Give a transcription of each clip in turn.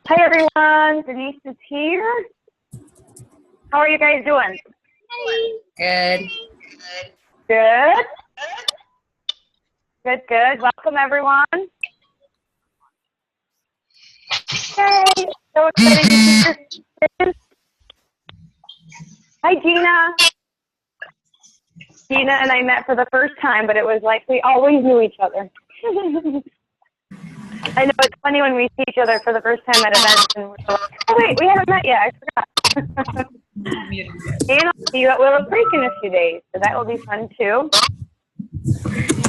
Hi everyone, Denise is here. How are you guys doing? Good. Good. Good, good. Welcome everyone. Yay, so excited to see your faces. Hi Gina. Gina and I met for the first time, but it was like we always knew each other. I know it's funny when we see each other for the first time at events and we're like, oh wait, we haven't met yet, I forgot. And I'll see you at Willow Creek in a few days, so that will be fun too.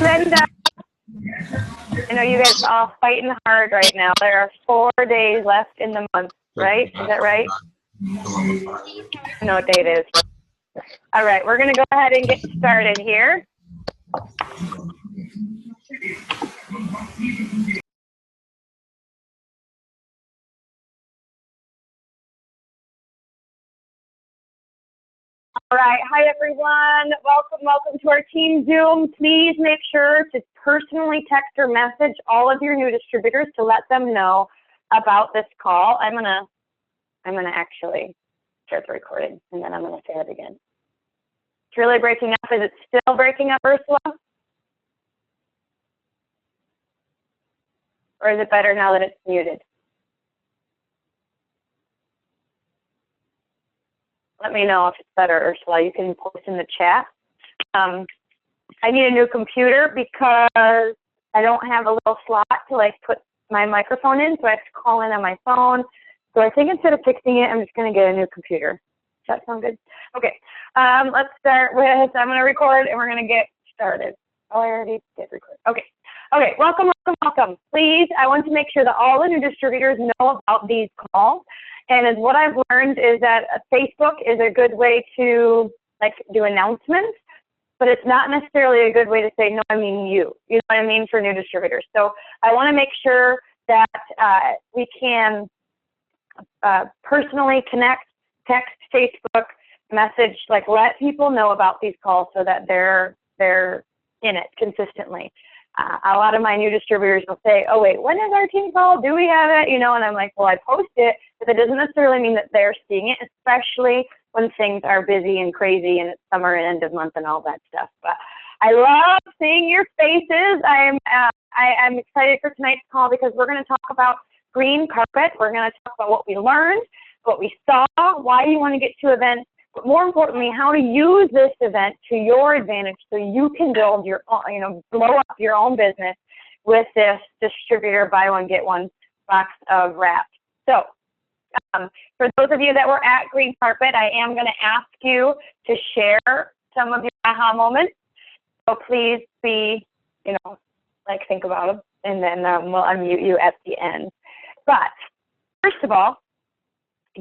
Linda, I know you guys are all fighting hard right now. There are 4 days left in the month, right? Is that right? I know what day it is. All right, we're going to go ahead and get started here. All right, hi everyone. Welcome to our team Zoom. Please make sure to personally text or message all of your new distributors to let them know about this call. I'm gonna actually start the recording and then I'm gonna say it again. It's really breaking up. Is it still breaking up, Ursula? Or is it better now that it's muted? Let me know if it's better, Ursula. You can post in the chat. I need a new computer because I don't have a little slot to like put my microphone in, so I have to call in on my phone. So I think instead of fixing it, I'm just going to get a new computer. Does that sound good? Okay. Let's start with, I'm going to record and we're going to get started. Oh, I already did record. Okay. Okay. Welcome. Please, I want to make sure that all the new distributors know about these calls. And what I've learned is that Facebook is a good way to like do announcements, but it's not necessarily a good way to say, no, I mean you. You know what I mean, for new distributors. So I want to make sure that we can personally connect, text, Facebook, message, like let people know about these calls so that they're in it consistently. A lot of my new distributors will say, oh wait, when is our team call? Do we have it? You know, and I'm like, well, I post it, but that doesn't necessarily mean that they're seeing it, especially when things are busy and crazy and it's summer and end of month and all that stuff. But I love seeing your faces. I'm excited for tonight's call because we're going to talk about green carpet. We're going to talk about what we learned, what we saw, why you want to get to events, but more importantly, how to use this event to your advantage so you can build your own, you know, blow up your own business with this distributor buy one, get one box of wraps. So for those of you that were at Green Carpet, I am going to ask you to share some of your aha moments. So please be, you know, like think about them, and then we'll unmute you at the end. But first of all,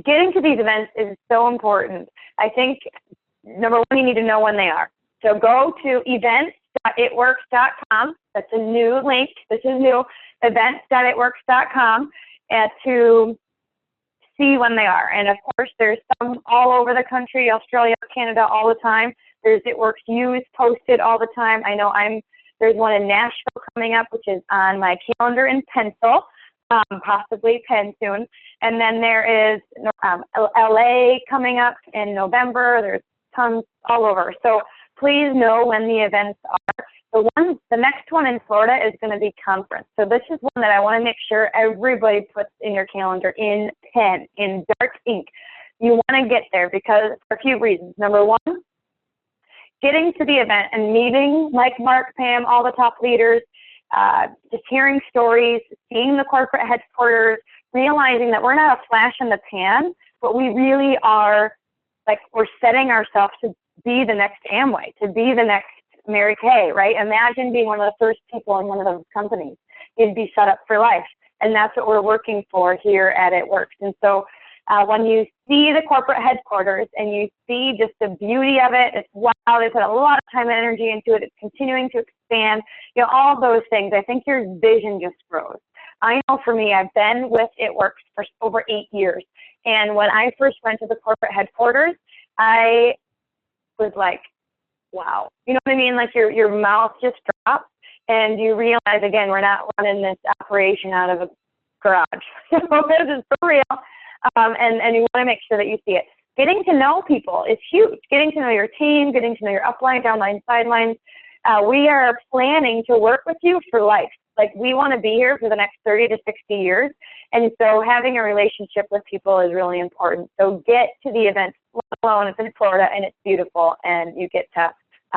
getting to these events is so important. I think, number one, you need to know when they are. So go to events.itworks.com. That's a new link. This is new, events.itworks.com, to see when they are. And of course, there's some all over the country, Australia, Canada, all the time. There's It Works Use posted all the time. I know there's one in Nashville coming up, which is on my calendar in pencil. Possibly pen soon. And then there is LA coming up in November. There's tons all over. So please know when the events are. The next one in Florida is going to be conference. So this is one that I want to make sure everybody puts in your calendar in pen, in dark ink. You want to get there because for a few reasons. Number one, getting to the event and meeting like Mark, Pam, all the top leaders, just hearing stories, seeing the corporate headquarters, realizing that we're not a flash in the pan, but we really are, like, we're setting ourselves to be the next Amway, to be the next Mary Kay, right? Imagine being one of the first people in one of those companies. You'd be set up for life. And that's what we're working for here at It Works. And so when you see the corporate headquarters and you see just the beauty of it, it's wow, they put a lot of time and energy into it. It's continuing to expand, you know, all those things. I think your vision just grows. I know for me, I've been with It Works for over 8 years. And when I first went to the corporate headquarters, I was like, wow. You know what I mean? Like your mouth just drops and you realize, again, we're not running this operation out of a garage. So this is for real, and you want to make sure that you see it. Getting to know people is huge. Getting to know your team, getting to know your upline, downline, sidelines. We are planning to work with you for life. Like, we want to be here for the next 30 to 60 years. And so having a relationship with people is really important. So get to the event, let alone it's in Florida and it's beautiful and you get to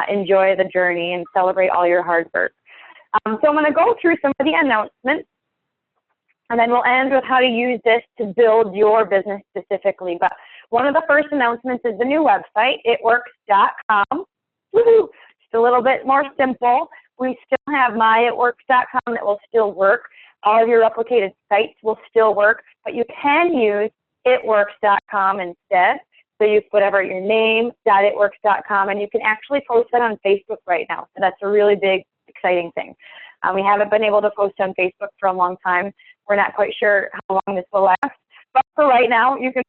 enjoy the journey and celebrate all your hard work. So I'm going to go through some of the announcements, and then we'll end with how to use this to build your business specifically. But one of the first announcements is the new website, itworks.com. Woo-hoo! Just a little bit more simple. We still have myitworks.com that will still work. All of your replicated sites will still work, but you can use itworks.com instead. So you put whatever your name.itworks.com, and you can actually post that on Facebook right now. So that's a really big, exciting thing. We haven't been able to post on Facebook for a long time. We're not quite sure how long this will last, but for right now, you can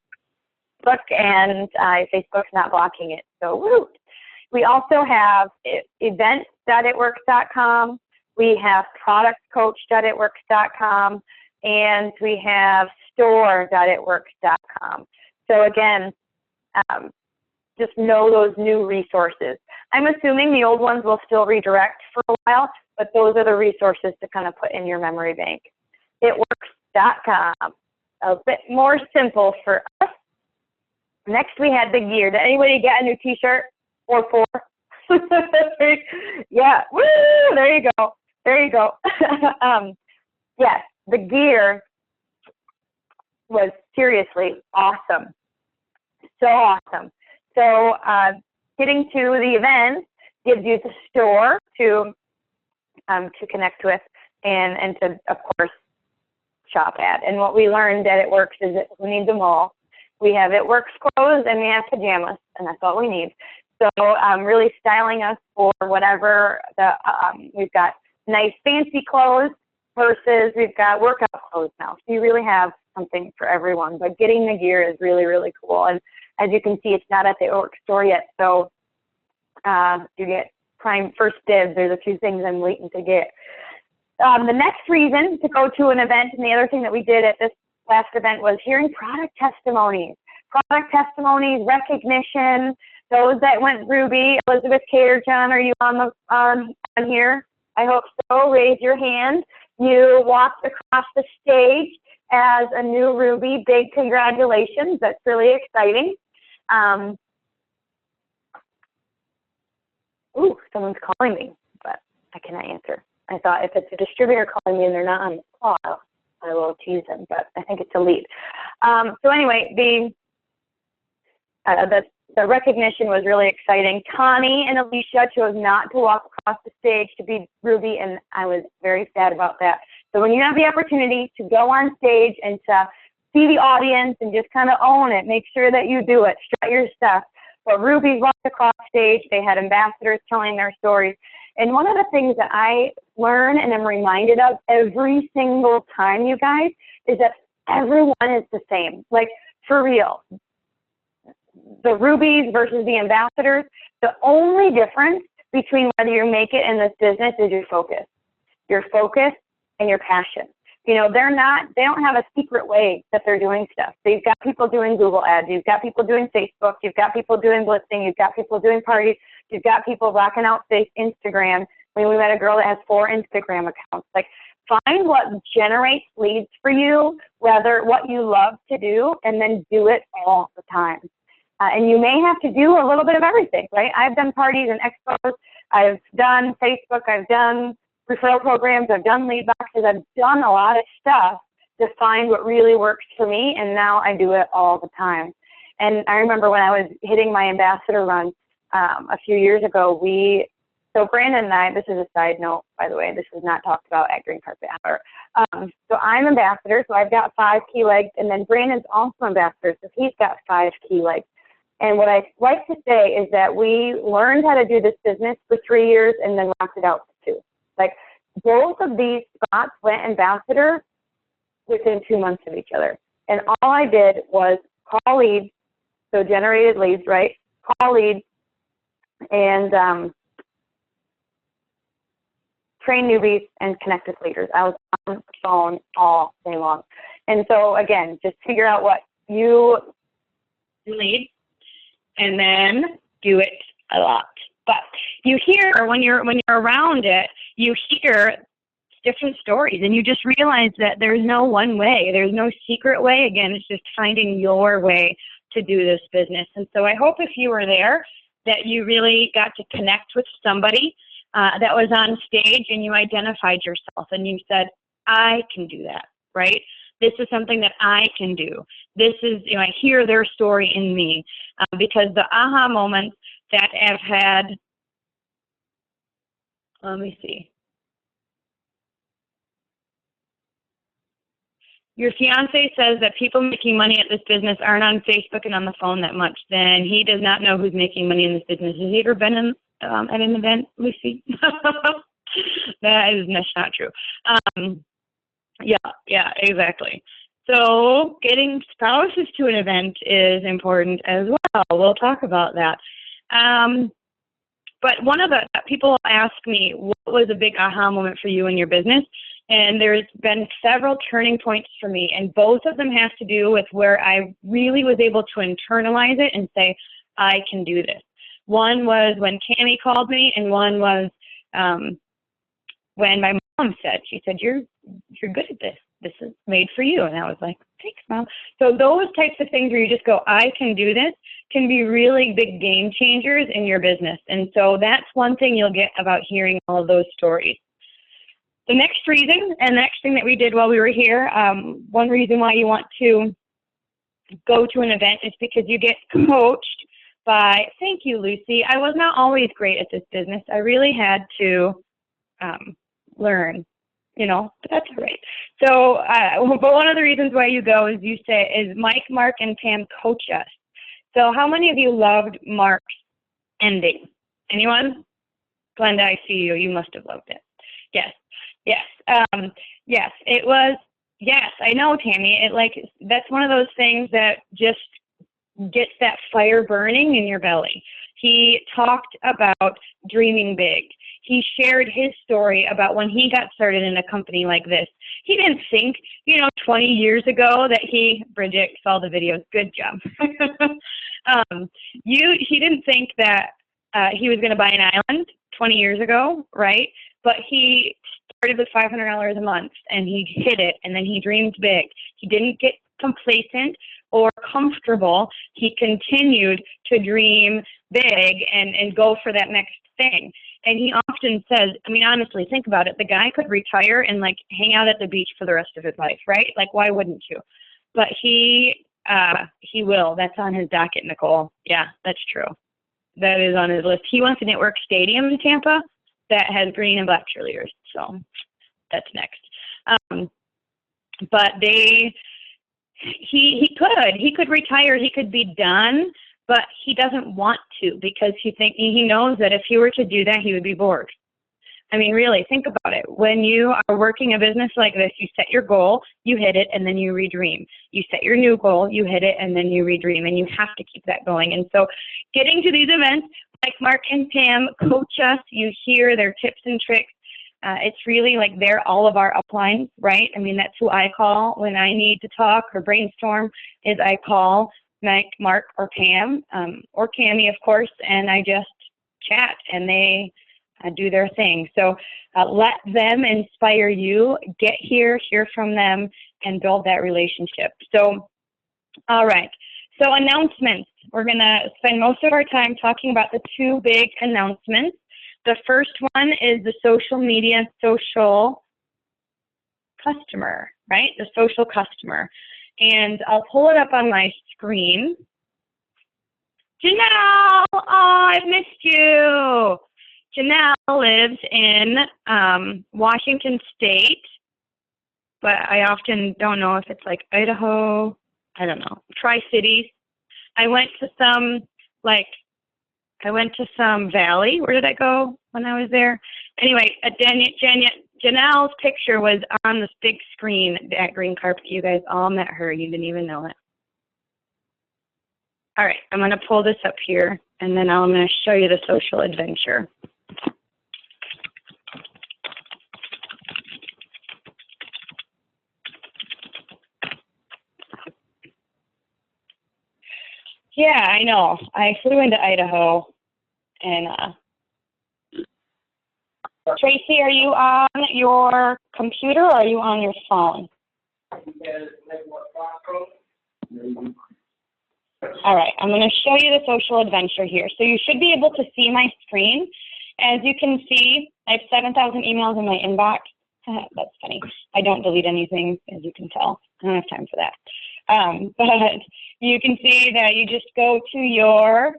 look, and Facebook's not blocking it. So woo! We also have events.itworks.com. We have productcoach.itworks.com, and we have store.itworks.com. So again, just know those new resources. I'm assuming the old ones will still redirect for a while, but those are the resources to kind of put in your memory bank. Itworks.com, a bit more simple for us. Next, we had the gear. Did anybody get a new t-shirt? 4-4? Yeah, woo, there you go. There you go. Yes, the gear was seriously awesome. So awesome. So getting to the event gives you the store to connect with and to, of course, shop at. And what we learned at It Works is that we need them all. We have It Works clothes and we have pajamas, and that's all we need. So really styling us for whatever we've got nice fancy clothes versus we've got workout clothes now. So you really have something for everyone, but getting the gear is really, really cool. And as you can see, it's not at the Works store yet, so you get prime first dibs. There's a few things I'm waiting to get. The next reason to go to an event, and the other thing that we did at this last event, was hearing product testimonies. Product testimonies, recognition. Those that went Ruby, Elizabeth Cater, John, are you on here? I hope so. Raise your hand. You walked across the stage as a new Ruby. Big congratulations. That's really exciting. Ooh, someone's calling me, but I cannot answer. I thought if it's a distributor calling me and they're not on the call, I will tease them, but I think it's a lead. So anyway, the recognition was really exciting. Connie and Alicia chose not to walk across the stage to be Ruby, and I was very sad about that. So when you have the opportunity to go on stage and to see the audience and just kind of own it, make sure that you do it, strut your stuff. But Ruby walked across stage. They had ambassadors telling their stories. And one of the things that I learn and am reminded of every single time, you guys, is that everyone is the same. Like, for real. The Rubies versus the ambassadors, the only difference between whether you make it in this business is your focus. Your focus and your passion. You know, they don't have a secret way that they're doing stuff. So you've got people doing Google ads, you've got people doing Facebook, you've got people doing blitzing, you've got people doing parties, you've got people rocking out Instagram. I mean, we met a girl that has 4 Instagram accounts. Like, find what generates leads for you, whether what you love to do, and then do it all the time. And you may have to do a little bit of everything, right? I've done parties and expos, I've done Facebook, I've done referral programs, I've done lead boxes, I've done a lot of stuff to find what really works for me, and now I do it all the time. And I remember when I was hitting my ambassador run a few years ago, so Brandon and I, this is a side note, by the way, this is not talked about at Green Carpet Hour. So I'm ambassador, so I've got 5 key legs, and then Brandon's also ambassador, so he's got 5 key legs. And what I like to say is that we learned how to do this business for 3 years and then rocked it out for 2. Like, both of these spots went ambassador within 2 months of each other. And all I did was call leads, so generated leads, right? Call leads and train newbies and connect with leaders. I was phone all day long. And so again, just figure out what you need and then do it a lot. But you hear, when you're around it, you hear different stories, and you just realize that there's no one way. There's no secret way. Again, it's just finding your way to do this business. And so I hope if you were there that you really got to connect with somebody that was on stage and you identified yourself and you said, I can do that, right? This is something that I can do. This is, I hear their story in me, because the aha moments that I've had, let me see. Your fiance says that people making money at this business aren't on Facebook and on the phone that much. Then he does not know who's making money in this business. Has he ever been in, at an event, Lucy? That's not true. Yeah, exactly. So getting spouses to an event is important as well. We'll talk about that. But one of the people ask me, what was a big aha moment for you in your business? And there's been several turning points for me, and both of them have to do with where I really was able to internalize it and say, I can do this. One was when Cammie called me, and one was when my mom said, she said, you're good at this. This is made for you. And I was like, thanks, Mom. So those types of things where you just go, I can do this, can be really big game changers in your business. And so that's one thing you'll get about hearing all of those stories. The next reason, and the next thing that we did while we were here, one reason why you want to go to an event is because you get coached by, thank you, Lucy. I was not always great at this business. I really had to learn, but that's all right. So, but one of the reasons why you go is Mike, Mark, and Pam coach us. So how many of you loved Mark's ending? Anyone? Glenda, I see you. You must have loved it. Yes. Yes, it was. Yes, I know, Tammy. That's one of those things that just gets that fire burning in your belly. He talked about dreaming big. He shared his story about when he got started in a company like this. He didn't think, 20 years ago that Bridget saw the videos. Good job. He didn't think that he was going to buy an island 20 years ago, right? But he started with $500 a month, and he hit it, and then he dreamed big. He didn't get complacent or comfortable. He continued to dream big and go for that next thing. And he often says, honestly, think about it. The guy could retire and hang out at the beach for the rest of his life, right? Why wouldn't you? But he will. That's on his docket, Nicole. Yeah, that's true. That is on his list. He wants a network stadium in Tampa that has green and black cheerleaders. So that's next. But he could retire. He could be done, but he doesn't want to because he knows that if he were to do that, he would be bored. Really, think about it. When you are working a business like this, you set your goal, you hit it, and then you redream. You set your new goal, you hit it, and then you redream, and you have to keep that going. And so getting to these events, like Mark and Pam coach us, you hear their tips and tricks. It's really they're all of our uplines, right? That's who I call when I need to talk or brainstorm, is I call Mike, Mark, or Pam, or Cammie, of course, and I just chat, and they do their thing. So let them inspire you, get here, hear from them, and build that relationship. So, all right. So announcements. We're going to spend most of our time talking about the two big announcements. The first one is the social media social customer, right? The social customer. And I'll pull it up on my screen. Janelle, oh, I've missed you. Janelle lives in Washington State, but I often don't know if it's Idaho, I don't know, Tri-Cities. I went to some valley. Where did I go when I was there? Anyway, Janelle's picture was on this big screen at Green Carpet. You guys all met her. You didn't even know it. All right, I'm going to pull this up here, and then I'm going to show you the social adventure. Yeah, I know. I flew into Idaho, and Tracy, are you on your computer or are you on your phone? All right, I'm going to show you the social adventure here. So you should be able to see my screen. As you can see, I have 7,000 emails in my inbox. That's funny. I don't delete anything, as you can tell. I don't have time for that. But you can see that you just go to your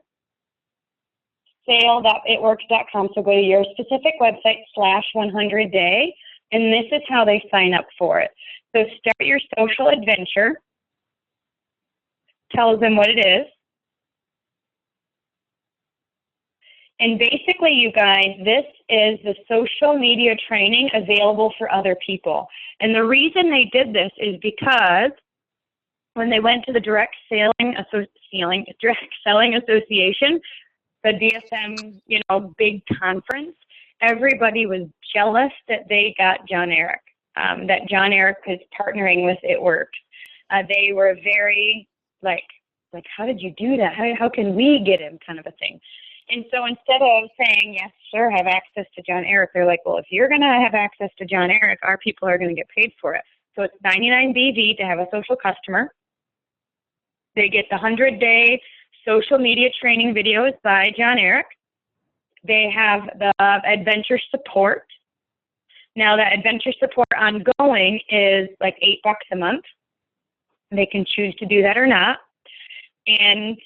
sale.itworks.com. So go to your specific website /100day, and this is how they sign up for it. So start your social adventure. Tells them what it is. And basically, you guys, this is the social media training available for other people. And the reason they did this is because when they went to the Direct Selling Association, the DSM, big conference, everybody was jealous that they got John Eric, that John Eric was partnering with It Works. They were very like, how did you do that? How can we get him, kind of a thing. And so instead of saying, yes, sure, have access to John Eric, they're like, well, if you're going to have access to John Eric, our people are going to get paid for it. So it's $99 BV to have a social customer. They get the 100-day social media training videos by John Eric. They have the adventure support. Now, that adventure support ongoing is like $8 a month. They can choose to do that or not. And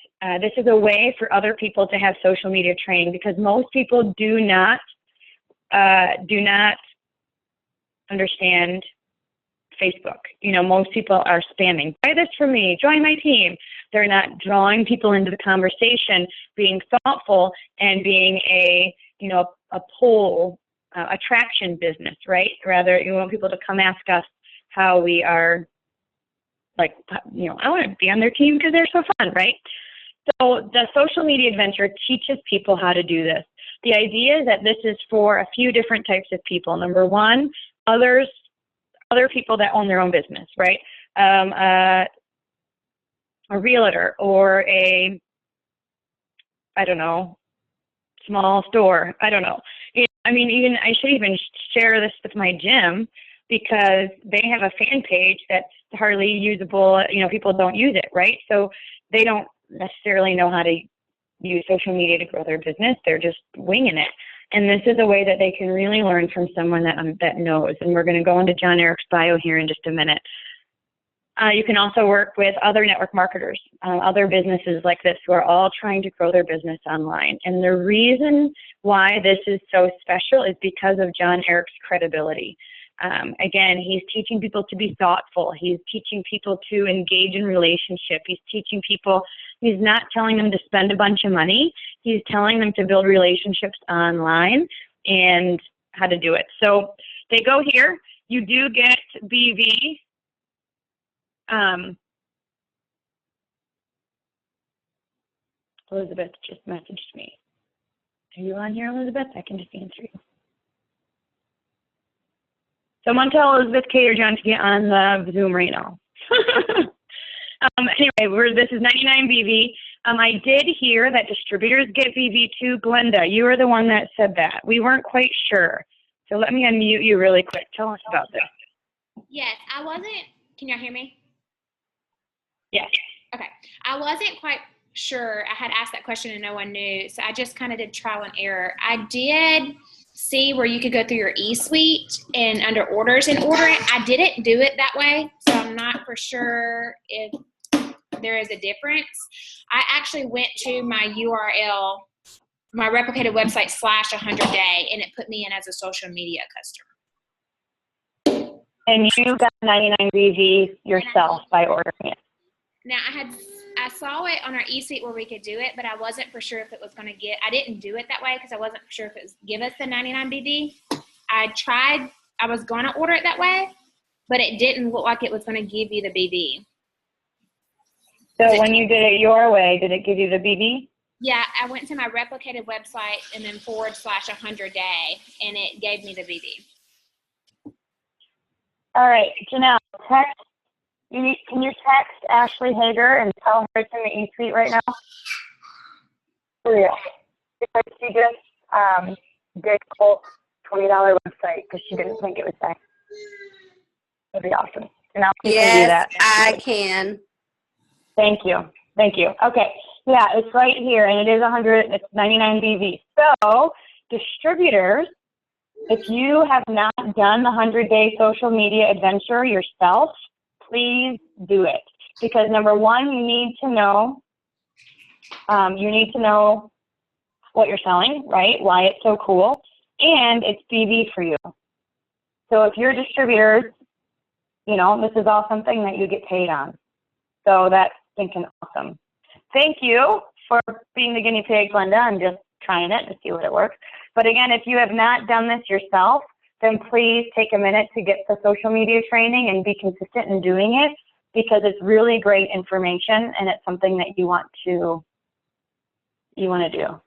this is a way for other people to have social media training, because most people do not understand Facebook. Most people are spamming. Buy this from me. Join my team. They're not drawing people into the conversation, being thoughtful, and being a pull attraction business, right? Rather, you want people to come ask us how we are. I want to be on their team because they're so fun, right? So the social media adventure teaches people how to do this. The idea is that this is for a few different types of people. Number one, other people that own their own business, right? A realtor or a, small store. I don't know. I should even share this with my gym, because they have a fan page that's hardly usable. People don't use it, right? So they don't necessarily know how to use social media to grow their business. They're just winging it. And this is a way that they can really learn from someone that knows. And we're going to go into John Eric's bio here in just a minute. You can also work with other network marketers, other businesses like this who are all trying to grow their business online. And the reason why this is so special is because of John Eric's credibility. Again, he's teaching people to be thoughtful. He's teaching people to engage in relationship. He's teaching people, he's not telling them to spend a bunch of money. He's telling them to build relationships online and how to do it. So they go here. You do get BV. Elizabeth just messaged me. Are you on here, Elizabeth? I can just answer you. Someone tell Elizabeth, Kate, or John to get on the Zoom right now. Anyway, this is 99 BV. I did hear that distributors get BV too. Glenda, you were the one that said that. We weren't quite sure. So let me unmute you really quick. Tell us about this. Yes, I wasn't. Can y'all hear me? Yes. Okay. I wasn't quite sure. I had asked that question and no one knew. So I just kind of did trial and error. I did see where you could go through your eSuite and under orders and order it. I didn't do it that way, so I'm not for sure if there is a difference. I actually went to my URL, my replicated website /100day, and it put me in as a social media customer. And you got 99 BV yourself by ordering it. Now I saw it on our eSuite where we could do it, but I wasn't for sure if it was going to I didn't do it that way because I wasn't for sure if it was give us the 99 BV. I was going to order it that way, but it didn't look like it was going to give you the BV. So when you did it your way, did it give you the BV? Yeah, I went to my replicated website and then /100day, and it gave me the BV. All right, Janelle, text Can you text Ashley Hager and tell her it's in the e-suite right now? For real. Because she just did quote $20 website because she didn't think it was there. That'd be awesome. And I'll keep you do that. Yes, I can. Thank you. Thank you. Okay. Yeah, it's right here, and it is 100. It's 99 BV. So, distributors, if you have not done the 100-day social media adventure yourself, please do it. Because number one, you need to know what you're selling, right? Why it's so cool, and it's BV for you. So if you're distributors, you know, this is all something that you get paid on. So that's thinking awesome. Thank you for being the guinea pig, Glenda. I'm just trying it to see what it works. But again, if you have not done this yourself, then please take a minute to get the social media training and be consistent in doing it, because it's really great information and it's something that you want to do.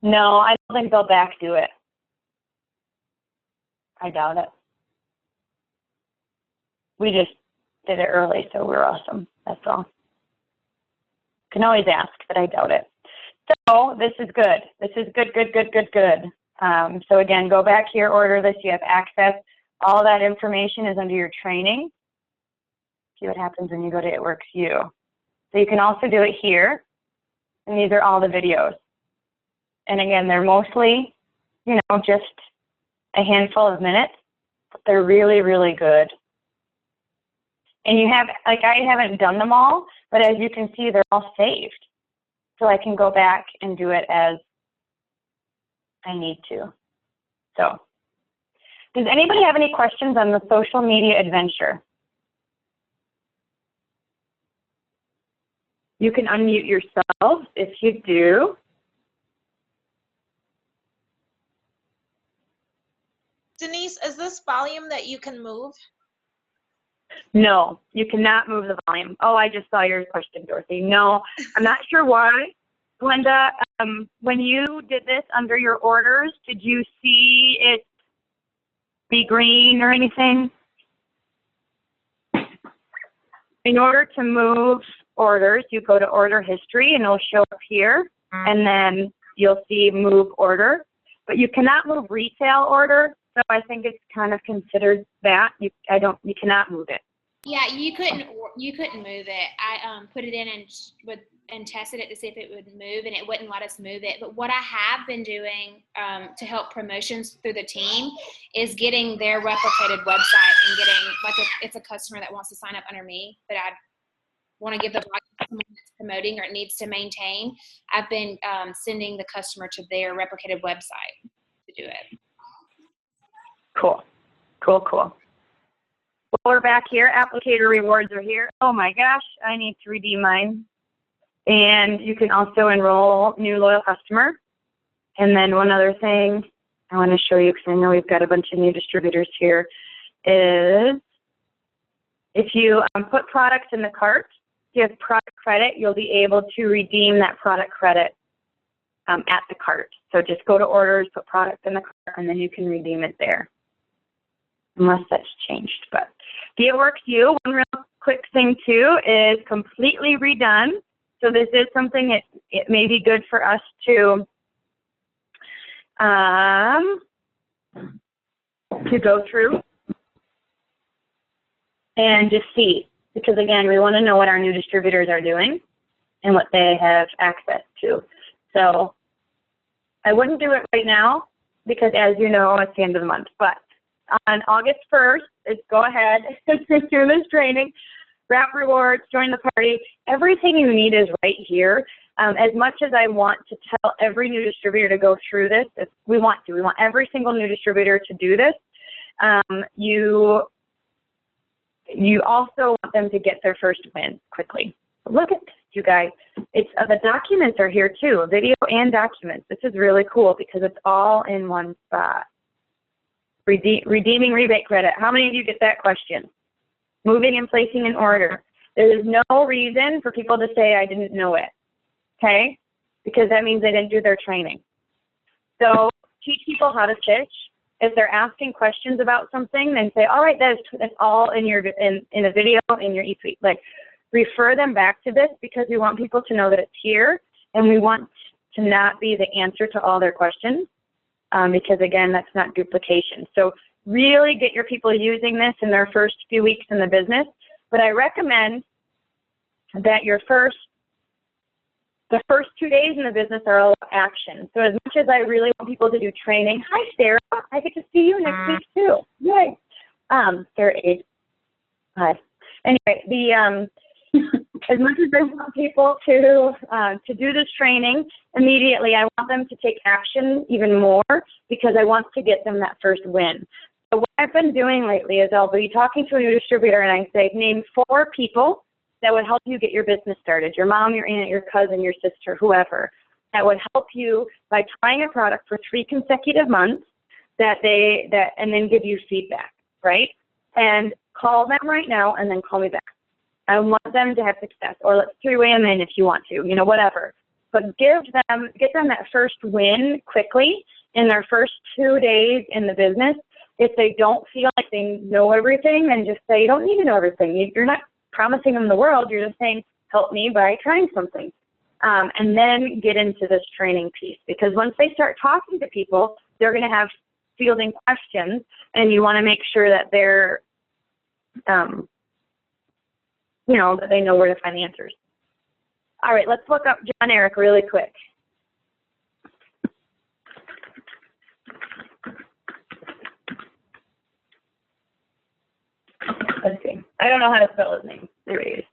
No, I don't think they'll back do it. I doubt it. We just did it early, so we're awesome. That's all. Can always ask, but I doubt it. So this is good. This is good, good, good, good, good. So again, go back here, order this. You have access. All that information is under your training. See what happens when you go to It Works You. So you can also do it here. And these are all the videos. And again, they're mostly, you know, just a handful of minutes, but they're really, really good. And you have, like, I haven't done them all, but as you can see, they're all saved. So I can go back and do it as I need to. So, does anybody have any questions on the social media adventure? You can unmute yourself if you do. Denise, is this volume that you can move? No, you cannot move the volume. Oh, I just saw your question, Dorothy. No, I'm not sure why. Glenda, when you did this under your orders, did you see it be green or anything? In order to move orders, you go to order history and it'll show up here, and then you'll see move order. But you cannot move retail order, so I think it's kind of considered that. You cannot move it. Yeah, you couldn't move it. I put it in and tested it to see if it would move, and it wouldn't let us move it. But what I have been doing to help promotions through the team is getting their replicated website and getting, like, it's a customer that wants to sign up under me, but I want to give the product to someone that's promoting or it needs to maintain. I've been sending the customer to their replicated website to do it. Cool, cool, cool. Well, we're back here. Applicator rewards are here. Oh my gosh, I need to redeem mine. And you can also enroll new loyal customer. And then one other thing I want to show you, because I know we've got a bunch of new distributors here, is if you put products in the cart, if you have product credit, you'll be able to redeem that product credit at the cart. So just go to orders, put product in the cart, and then you can redeem it there. Unless that's changed. But the It Works You, one real quick thing too, is completely redone. So this is something it may be good for us to go through and just see. Because again, we want to know what our new distributors are doing and what they have access to. So I wouldn't do it right now because, as you know, it's the end of the month. But on August 1st, go ahead and do this training. Wrap rewards, join the party. Everything you need is right here. As much as I want to tell every new distributor to go through this, we want every single new distributor to do this. You also want them to get their first win quickly. Look at this, you guys. The documents are here too, video and documents. This is really cool because it's all in one spot. Redeeming rebate credit. How many of you get that question? Moving and placing an order. There is no reason for people to say I didn't know it, okay? Because that means they didn't do their training. So teach people how to pitch If they're asking questions about something, then say, all right, that's all in your in a video in your eSuite. Like, refer them back to this because we want people to know that it's here, and we want to not be the answer to all their questions because, again, that's not duplication. So really get your people using this in their first few weeks in the business. But I recommend that the first 2 days in the business are all action. So as much as I really want people to do training, hi Sarah, I get to see you next week too. Yay. Sarah Aid. Hi. Anyway, as much as I want people to do this training immediately, I want them to take action even more because I want to get them that first win. So what I've been doing lately is I'll be talking to a new distributor and I say, name 4 people that would help you get your business started. Your mom, your aunt, your cousin, your sister, whoever. That would help you by trying a product for 3 consecutive months and then give you feedback, right? And call them right now and then call me back. I want them to have success, or let's 3-way them in if you want to, whatever. But get them that first win quickly in their first 2 days in the business. If they don't feel like they know everything, then just say, you don't need to know everything. You're not promising them the world. You're just saying, help me by trying something. And then get into this training piece, because once they start talking to people, they're going to have fielding questions, and you want to make sure that they're that they know where to find the answers. All right, let's look up John Eric really quick. Let's see. I don't know how to spell his name. There he is.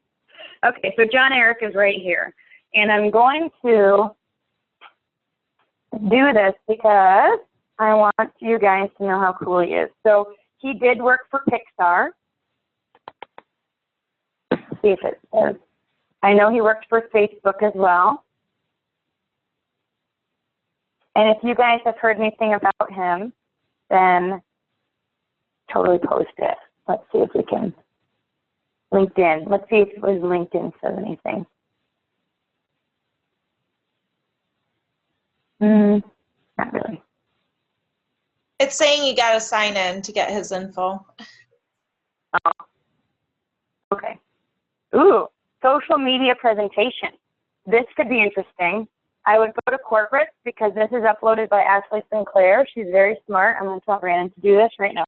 Okay, so John Eric is right here. And I'm going to do this because I want you guys to know how cool he is. So he did work for Pixar. See if it says. I know he worked for Facebook as well. And if you guys have heard anything about him, then totally post it. Let's see if we can. LinkedIn. Let's see if his LinkedIn says anything. Not really. It's saying you got to sign in to get his info. Oh. Okay. Ooh, social media presentation. This could be interesting. I would go to corporate because this is uploaded by Ashley Sinclair. She's very smart. I'm going to tell Brandon to do this right now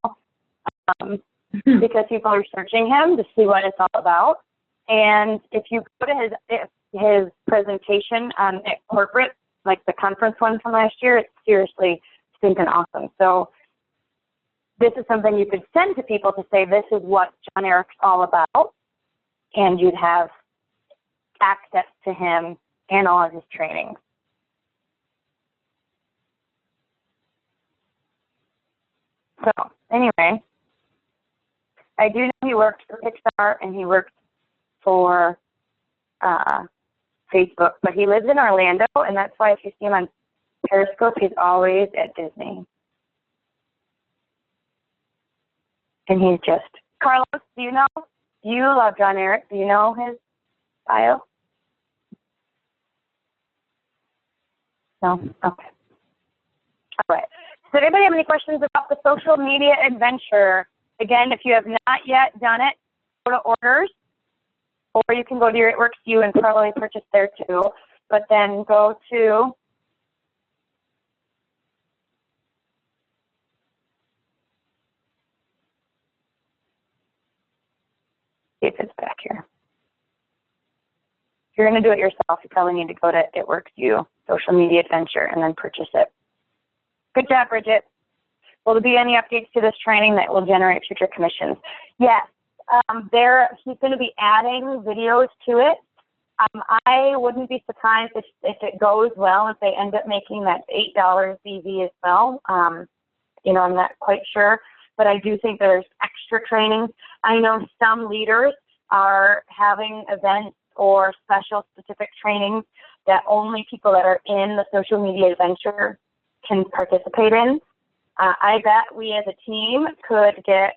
because people are searching him to see what it's all about. And if you go to his presentation at corporate, like the conference one from last year, it's seriously stinking awesome. So this is something you could send to people to say, this is what John Eric's all about. And you'd have access to him and all of his trainings. So anyway, I do know he worked for Pixar and he worked for Facebook, but he lives in Orlando, and that's why if you see him on Periscope, he's always at Disney. And he's just, Carlos, do you know? You love John Eric. Do you know his bio? No? Okay. All right. Does anybody have any questions about the social media adventure? Again, if you have not yet done it, go to orders, or you can go to your It Works You and probably purchase there too. But then go to see if it's back here. If you're going to do it yourself, you probably need to go to It Works You, Social Media Adventure, and then purchase it. Good job, Bridget. Will there be any updates to this training that will generate future commissions? Yes. He's going to be adding videos to it. I wouldn't be surprised if it goes well, if they end up making that $8 BV as well. I'm not quite sure, but I do think there's extra trainings. I know some leaders are having events or special specific trainings that only people that are in the social media adventure can participate in. I bet we as a team could get,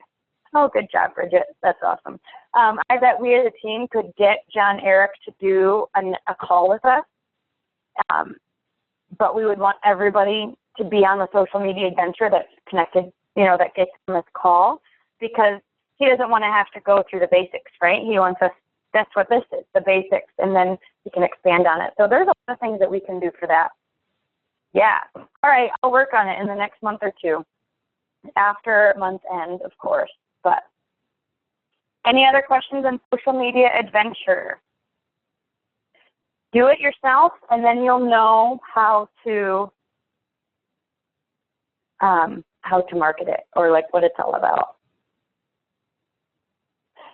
oh, good job, Bridget. That's awesome. I bet we as a team could get John Eric to do a call with us. But we would want everybody to be on the social media adventure that's connected, that gets on this call, because he doesn't want to have to go through the basics, right? He wants us, that's what this is, the basics, and then he can expand on it. So there's a lot of things that we can do for that. Yeah. All right, I'll work on it in the next month or two, after month end, of course. But any other questions on social media adventure? Do it yourself, and then you'll know how to market it, or like what it's all about.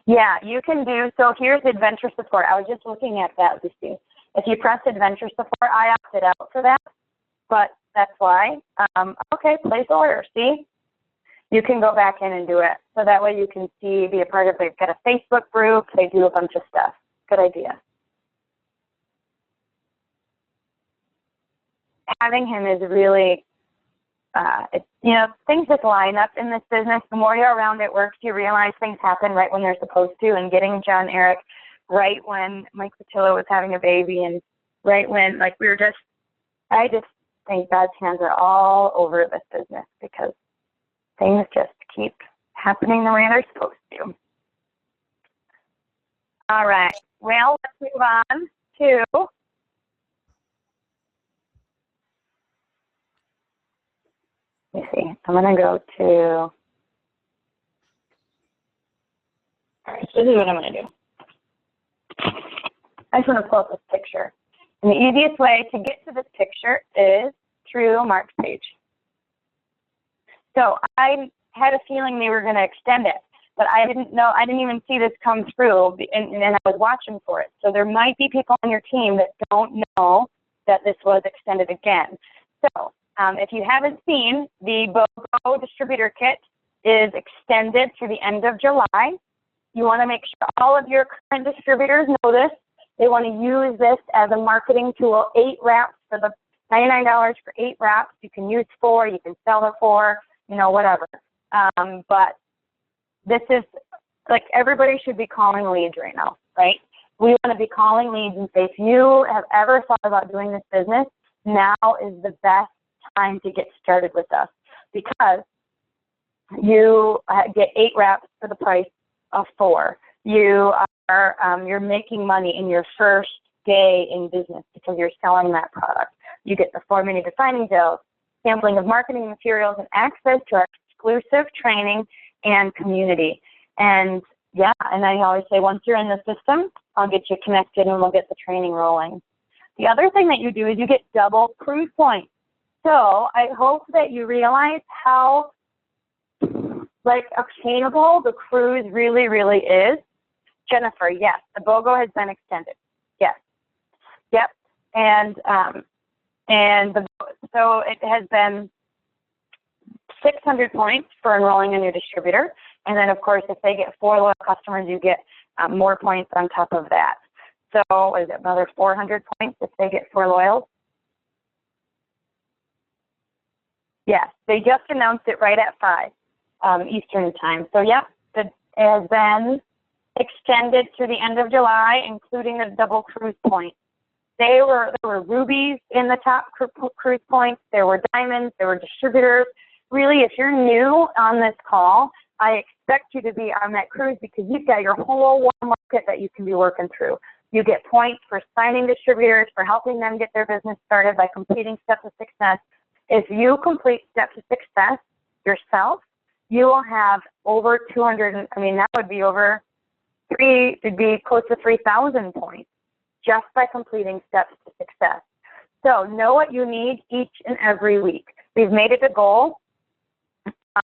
Yeah, you can do, so here's adventure support. I was just looking at that, Lucy. If you press adventure support, I opted out for that, but that's why. Okay, place order, see? You can go back in and do it. So that way you can see, be a part of, they've got a Facebook group, they do a bunch of stuff. Good idea. Having him is really, things just line up in this business. The more you're around it works, you realize things happen right when they're supposed to. And getting John Eric right when Mike Patillo was having a baby, and right when, I just think God's hands are all over this business, because things just keep happening the way they're supposed to. All right. Well, let's move on to let me see. I'm going to go to, all right, so this is what I'm going to do. I just want to pull up this picture. And the easiest way to get to this picture is through Mark's page. So I had a feeling they were going to extend it, but I didn't even see this come through, and I was watching for it. So there might be people on your team that don't know that this was extended again. So if you haven't seen, the BOGO distributor kit is extended through the end of July. You want to make sure all of your current distributors know this. They want to use this as a marketing tool. 8 wraps for the $99 for 8 wraps. You can use 4, you can sell it for, whatever. But this is, everybody should be calling leads right now, right? We want to be calling leads and say, if you have ever thought about doing this business, now is the best time to get started with us, because you get 8 wraps for the price of 4. You are you're making money in your first day in business because you're selling that product. You get the 4-minute defining gels, sampling of marketing materials, and access to our exclusive training and community. And yeah, and I always say, once you're in the system, I'll get you connected and we'll get the training rolling. The other thing that you do is you get double cruise points. So I hope that you realize how obtainable the cruise really, really is. Jennifer, yes, the BOGO has been extended. Yes. Yep. So it has been 600 points for enrolling a new distributor. And then, of course, if they get 4 loyal customers, you get more points on top of that. So is it another 400 points if they get 4 loyals? Yes, they just announced it right at 5 Eastern time. So, yep, it has been extended through the end of July, including the double cruise points. There were rubies in the top cruise points. There were diamonds. There were distributors. Really, if you're new on this call, I expect you to be on that cruise, because you've got your whole warm market that you can be working through. You get points for signing distributors, for helping them get their business started by completing Steps to Success. If you complete Steps to Success yourself, you will have over 200, that would be over it'd be close to 3,000 points just by completing Steps to Success. So know what you need each and every week. We've made it a goal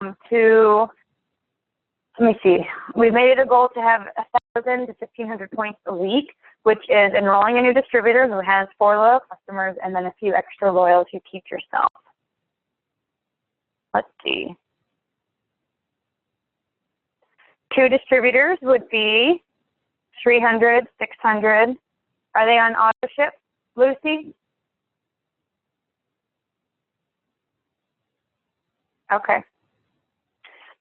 we've made it a goal to have 1,000 to 1,500 points a week, which is enrolling a new distributor who has 4 loyal customers and then a few extra loyals you keep yourself. Let's see. 2 distributors would be 300, 600. Are they on auto ship, Lucy? Okay.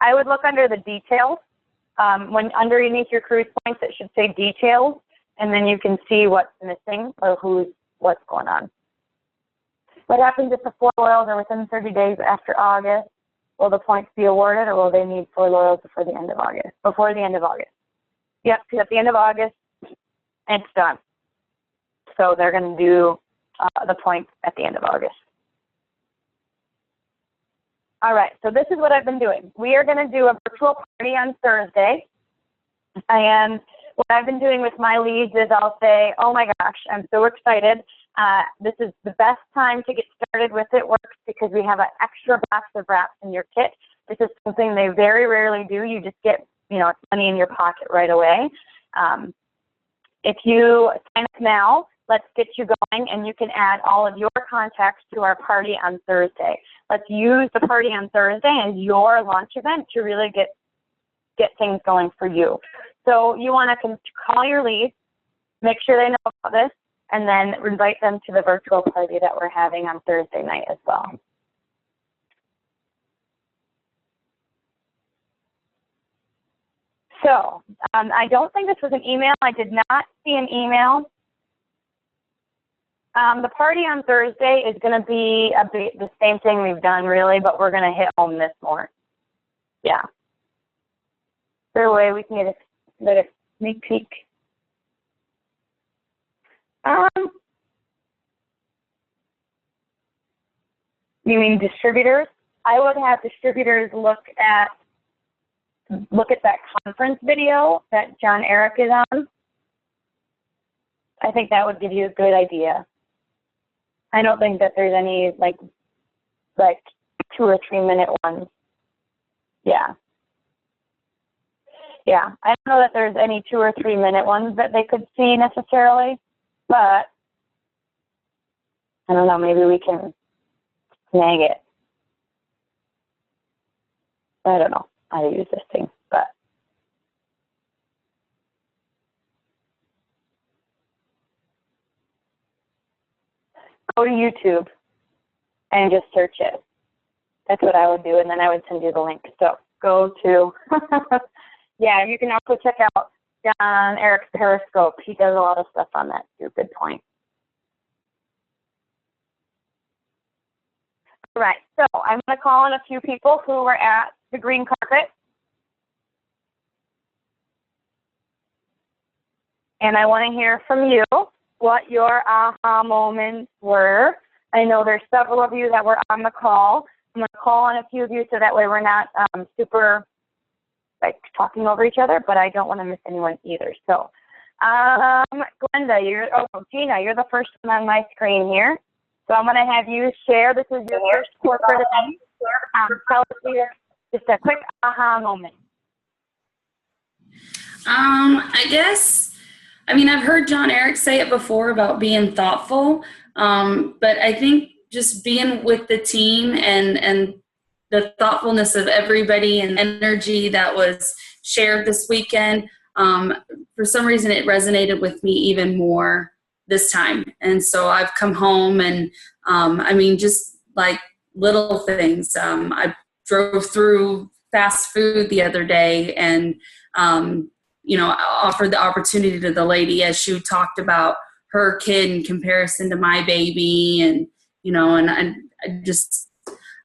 I would look under the details. When underneath your cruise points, it should say details, and then you can see what's missing or what's going on. What happens if the 4 loyals are within 30 days after August? Will the points be awarded, or will they need 4 loyals before the end of August? Before the end of August. Yep, because at the end of August, it's done. So they're going to do the points at the end of August. All right, so this is what I've been doing. We are going to do a virtual party on Thursday. And what I've been doing with my leads is I'll say, oh my gosh, I'm so excited. This is the best time to get started with It Works because we have an extra box of wraps in your kit. This is something they very rarely do. You just get, money in your pocket right away. If you sign up now, let's get you going, and you can add all of your contacts to our party on Thursday. Let's use the party on Thursday as your launch event to really get things going for you. So you want to call your leads, make sure they know about this, and then invite them to the virtual party that we're having on Thursday night as well. So I don't think this was an email. I did not see an email. The party on Thursday is going to be the same thing we've done, really, but we're going to hit home this more. Yeah. Is there a way we can get a sneak peek? You mean distributors? I would have distributors look at that conference video that John Eric is on. I think that would give you a good idea. I don't think that there's any like 2 or 3 minute ones. Yeah. Yeah, I don't know that there's any 2 or 3 minute ones that they could see necessarily, but I don't know, maybe we can snag it. I don't know how to use this thing, but go to YouTube and just search it. That's what I would do, and then I would send you the link. So go to, yeah, you can also check out John Eric's Periscope. He does a lot of stuff on that too. Good point. All right, so I'm going to call in a few people who were at the green carpet. And I want to hear from you what your aha moments were. I know there's several of you that were on the call. I'm going to call on a few of you so that way we're not super like talking over each other, but I don't want to miss anyone either. So, Glenda, Gina, you're the first one on my screen here. So I'm going to have you share. This is your first corporate event. Tell us just a quick aha moment. I've heard John Eric say it before about being thoughtful, but I think just being with the team and the thoughtfulness of everybody and energy that was shared this weekend, for some reason it resonated with me even more this time. And so I've come home and, just like little things. I drove through fast food the other day and, offered the opportunity to the lady as she talked about her kid in comparison to my baby. And,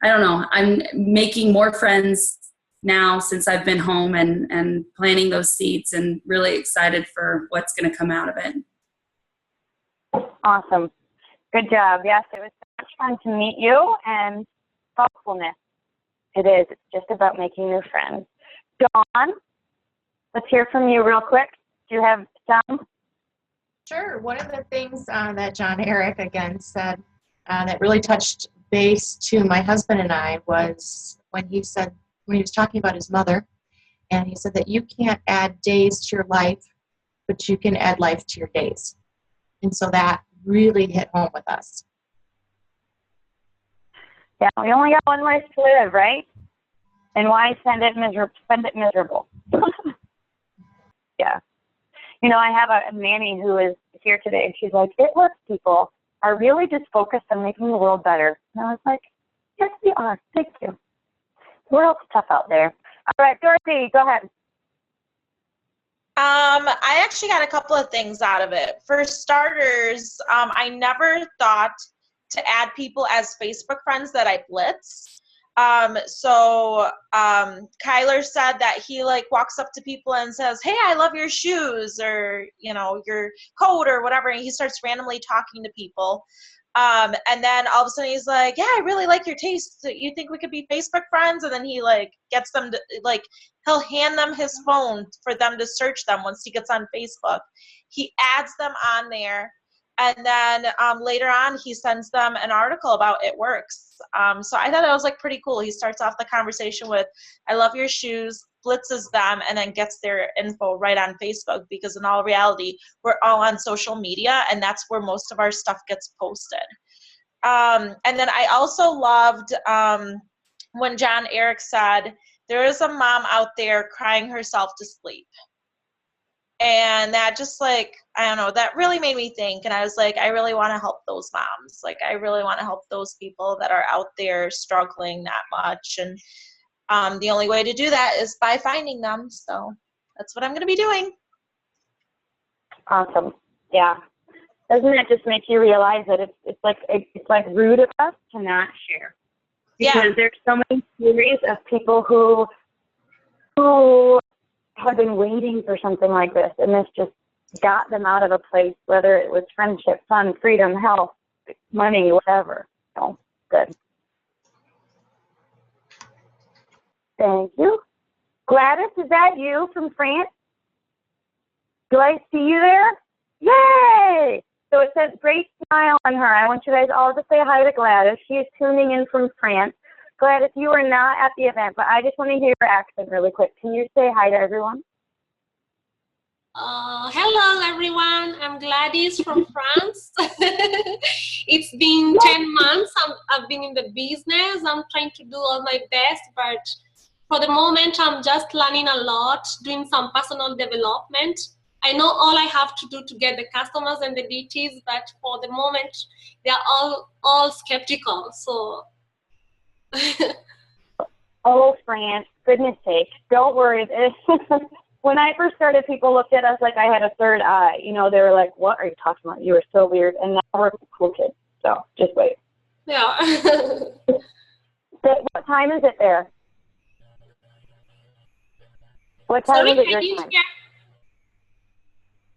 I don't know, I'm making more friends now since I've been home and planting those seeds and really excited for what's going to come out of it. Awesome. Good job. Yes, it was so much fun to meet you, and thoughtfulness. It is. It's just about making new friends. Dawn, let's hear from you real quick. Do you have some? Sure. One of the things that John Eric again said that really touched base to my husband and I was when he was talking about his mother, and he said that you can't add days to your life, but you can add life to your days. And so that really hit home with us. Yeah, we only got one life to live, right? And why spend it miserable? Yeah. I have a nanny who is here today, and she's like, It Works people are really just focused on making the world better. And I was like, yes, we are. Thank you. The world's tough out there. All right, Dorothy, go ahead. I actually got a couple of things out of it. For starters, I never thought to add people as Facebook friends that I blitz. Kyler said that he like walks up to people and says, "Hey, I love your shoes," or, you know, your coat or whatever. And he starts randomly talking to people. And then all of a sudden he's like, "Yeah, I really like your taste. You think we could be Facebook friends?" And then he like gets them to like, he'll hand them his phone for them to search them once he gets on Facebook. He adds them on there. And then later on, he sends them an article about It Works. So I thought that was like pretty cool. He starts off the conversation with, "I love your shoes," blitzes them, and then gets their info right on Facebook, because in all reality, we're all on social media, and that's where most of our stuff gets posted. And then I also loved when John Eric said, "There is a mom out there crying herself to sleep." And that just like, I don't know, that really made me think. And I was like, I really want to help those moms. Like, I really want to help those people that are out there struggling that much. And the only way to do that is by finding them. So that's what I'm going to be doing. Awesome. Yeah. Doesn't that just make you realize that it's like rude of us to not share? Because Yeah. there's so many stories of people who have been waiting for something like this, and this just got them out of a place, whether it was friendship, fun, freedom, health, money, whatever. So, good. Thank you. Gladys, is that you from France? Do I see you there? Yay! So it says great smile on her. I want you guys all to say hi to Gladys. She is tuning in from France. Gladys, you are not at the event, but I just want to hear your accent really quick. Can you say hi to everyone? Hello, everyone. I'm Gladys from France. It's been 10 months. I've been in the business. I'm trying to do all my best, but for the moment, I'm just learning a lot, doing some personal development. I know all I have to do to get the customers and the DTs, but for the moment, they're all skeptical. So. Oh, France, goodness sake. Don't worry. When I first started, people looked at us like I had a third eye. You know, they were like, "What are you talking about? You were so weird." And now we're cool kids. So just wait. Yeah. What time is it there? What time Sorry, is it I your didn't time? hear.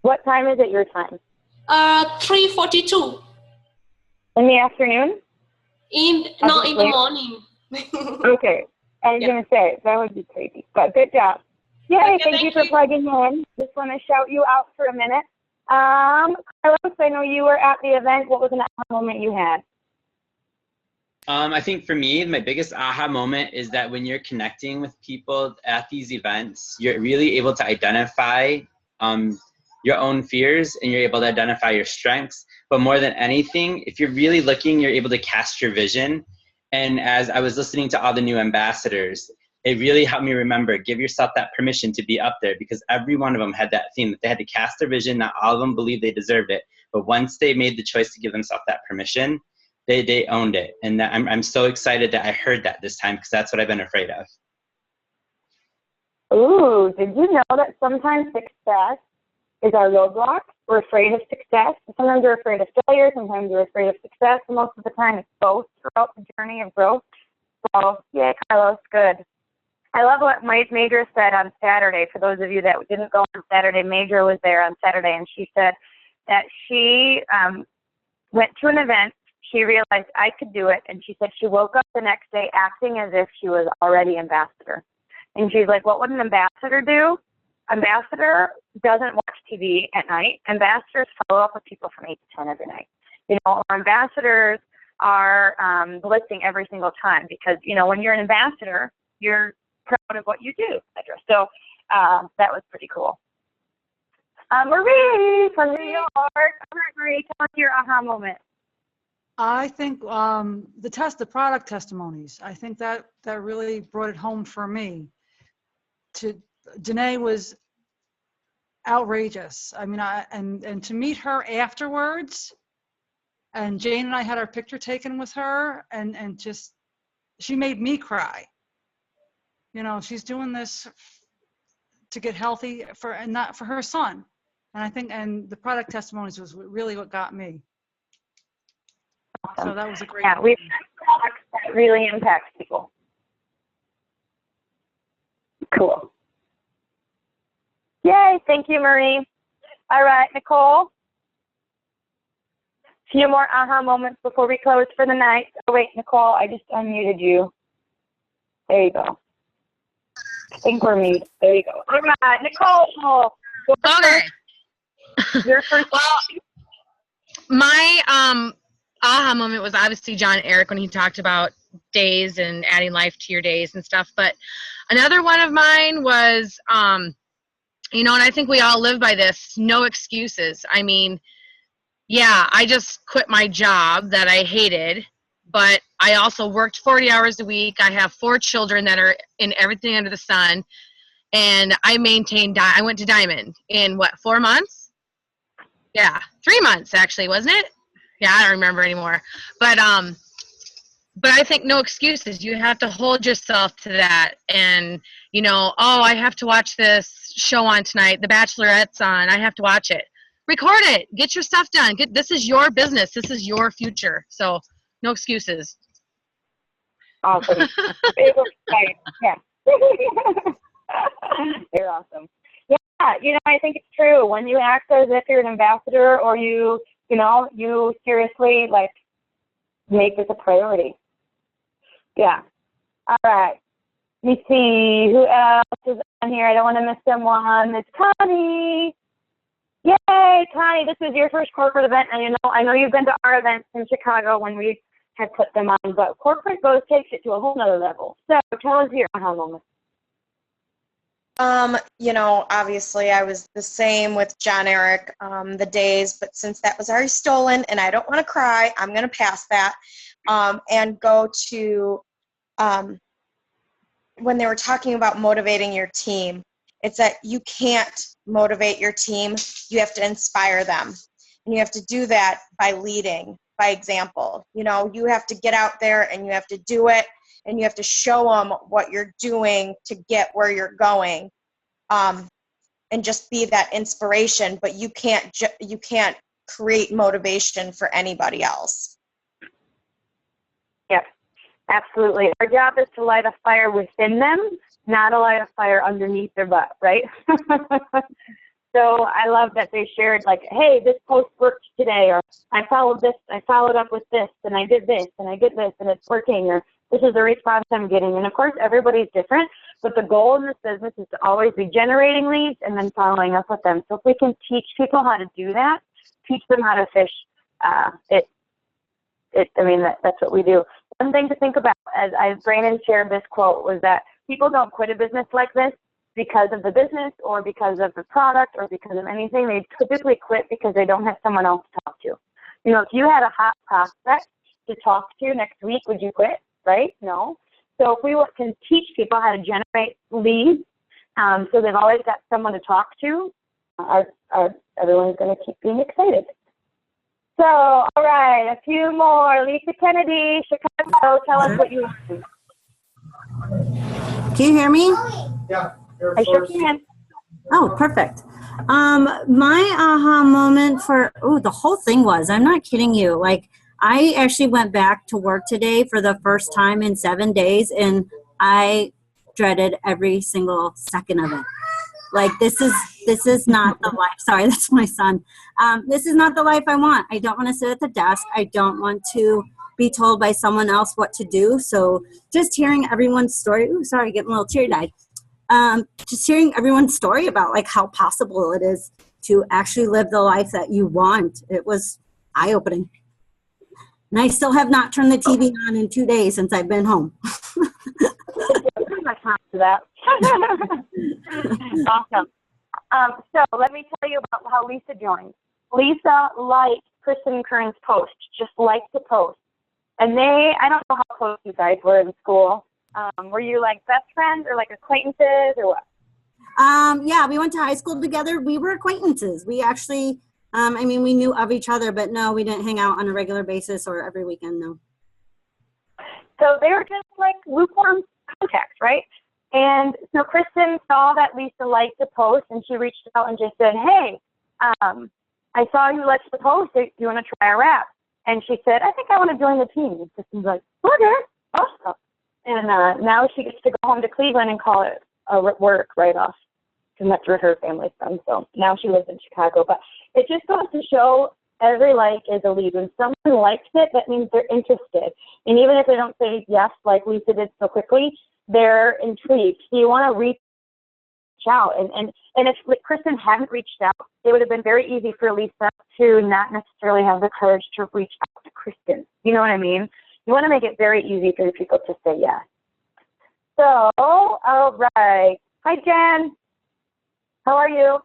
What time is it your time? 3:42 In the afternoon? in the morning. Okay. I was going to say, that would be crazy. But good job. Yay, Okay, thank you for plugging in. Just want to shout you out for a minute. Carlos, I know you were at the event. What was an aha moment you had? I think for me, my biggest aha moment is that when you're connecting with people at these events, you're really able to identify your own fears, and you're able to identify your strengths. But more than anything, if you're really looking, you're able to cast your vision. And as I was listening to all the new ambassadors, it really helped me remember, give yourself that permission to be up there, because every one of them had that theme that they had to cast their vision. Not all of them believed they deserved it, but once they made the choice to give themselves that permission, they owned it. And that, I'm so excited that I heard that this time, because that's what I've been afraid of. Ooh, did you know that sometimes success is our roadblock? We're afraid of success. Sometimes we're afraid of failure. Sometimes we're afraid of success. And most of the time, it's both throughout the journey of growth. So, yay, Carlos, good. I love what Major said on Saturday. For those of you that didn't go on Saturday, Major was there on Saturday, and she said that she went to an event. She realized I could do it, and she said she woke up the next day acting as if she was already ambassador. And she's like, what would an ambassador do? Ambassador doesn't watch TV at night. Ambassadors follow up with people from 8 to 10 every night. You know, our ambassadors are blitzing every single time, because, you know, when you're an ambassador, you're proud of what you do, etc. So that was pretty cool. Marie from New York. All right, Marie, tell us your aha moment. I think the product testimonies, I think that really brought it home for me. Danae was outrageous. I mean, and to meet her afterwards, and Jane and I had our picture taken with her, and just, she made me cry. You know, she's doing this to get healthy and not for her son. And I think, and the product testimonies was really what got me. Awesome. So that was a great. Yeah, we've had products that really impact people. Cool. Yay, thank you, Marie. All right, Nicole. A few more aha moments before we close for the night. Oh, wait, Nicole, I just unmuted you. There you go. I think we're muted. There you go. All right, Nicole. Okay. Your first. Well, my aha moment was obviously John Eric when he talked about days and adding life to your days and stuff. But another one of mine was, you know, and I think we all live by this, no excuses. I mean, yeah, I just quit my job that I hated, but I also worked 40 hours a week. I have 4 children that are in everything under the sun. And I maintained, I went to Diamond in what, 4 months? Yeah, 3 months actually, wasn't it? Yeah, I don't remember anymore. But I think no excuses. You have to hold yourself to that. And, you know, oh, I have to watch this show on tonight. The Bachelorette's on. I have to watch it. Record it. Get your stuff done. This is your business. This is your future. So no excuses. Awesome. Yeah. You're awesome. Yeah, you know, I think it's true. When you act as if you're an ambassador or you seriously, like, make this a priority. Yeah. All right. Let me see. Who else is on here? I don't want to miss someone. It's Connie. Yay, Connie. This is your first corporate event. And, you know, I know you've been to our events in Chicago when we had put them on, but Corporate Goes takes it to a whole nother level. So tell us your aha moment. You know, obviously I was the same with John Eric, the days, but since that was already stolen and I don't want to cry, I'm going to pass that, and go to, when they were talking about motivating your team, it's that you can't motivate your team. You have to inspire them, and you have to do that by leading by example. You know, you have to get out there and you have to do it, and you have to show them what you're doing to get where you're going, and just be that inspiration. But you can't create motivation for anybody else. Yep, absolutely. Our job is to light a fire within them, not to light a fire underneath their butt, right? So I love that they shared, like, hey, this post worked today, or I followed this, I followed up with this, and I did this, and I did this, and it's working, or this is the response I'm getting. And of course, everybody's different, but the goal in this business is to always be generating leads and then following up with them. So if we can teach people how to do that, teach them how to fish, that's what we do. One thing to think about, as Brandon shared this quote, was that people don't quit a business like this because of the business or because of the product or because of anything. They typically quit because they don't have someone else to talk to. You know, if you had a hot prospect to talk to next week, would you quit? Right? No. So if we can teach people how to generate leads, so they've always got someone to talk to, everyone's going to keep being excited. So, all right, a few more. Lisa Kennedy, Chicago, tell us what you want. Can you hear me? Yeah. I sure can. Oh, perfect. My aha moment for, the whole thing was, I'm not kidding you, like, I actually went back to work today for the first time in 7 days, and I dreaded every single second of it. Like, this is not the life. Sorry, that's my son. This is not the life I want. I don't want to sit at the desk. I don't want to be told by someone else what to do. So just hearing everyone's story, getting a little teary-eyed. Just hearing everyone's story about, like, how possible it is to actually live the life that you want. It was eye-opening. And I still have not turned the TV on in 2 days since I've been home. To that. Awesome. So let me tell you about how Lisa joined. Lisa liked Kristen Kern's post, just liked the post. And I don't know how close you guys were in school. Were you like best friends or like acquaintances or what? Yeah, we went to high school together. We were acquaintances. We actually, we knew of each other, but no, we didn't hang out on a regular basis or every weekend, no. So they were just like lukewarm contacts, right? And so Kristen saw that Lisa liked the post, and she reached out and just said, hey, I saw you liked the post. Do you want to try a rap? And she said, I think I want to join the team. And Kristen's like, okay, awesome. And now she gets to go home to Cleveland and call it a work right off, because that's where her family's from. So now she lives in Chicago. But it just goes to show every like is a lead. When someone likes it, that means they're interested. And even if they don't say yes, like Lisa did so quickly, they're intrigued. So you want to reach out. And if Kristen hadn't reached out, it would have been very easy for Lisa to not necessarily have the courage to reach out to Kristen. You know what I mean? You want to make it very easy for people to say yes. So, all right. Hi, Jen. How are you?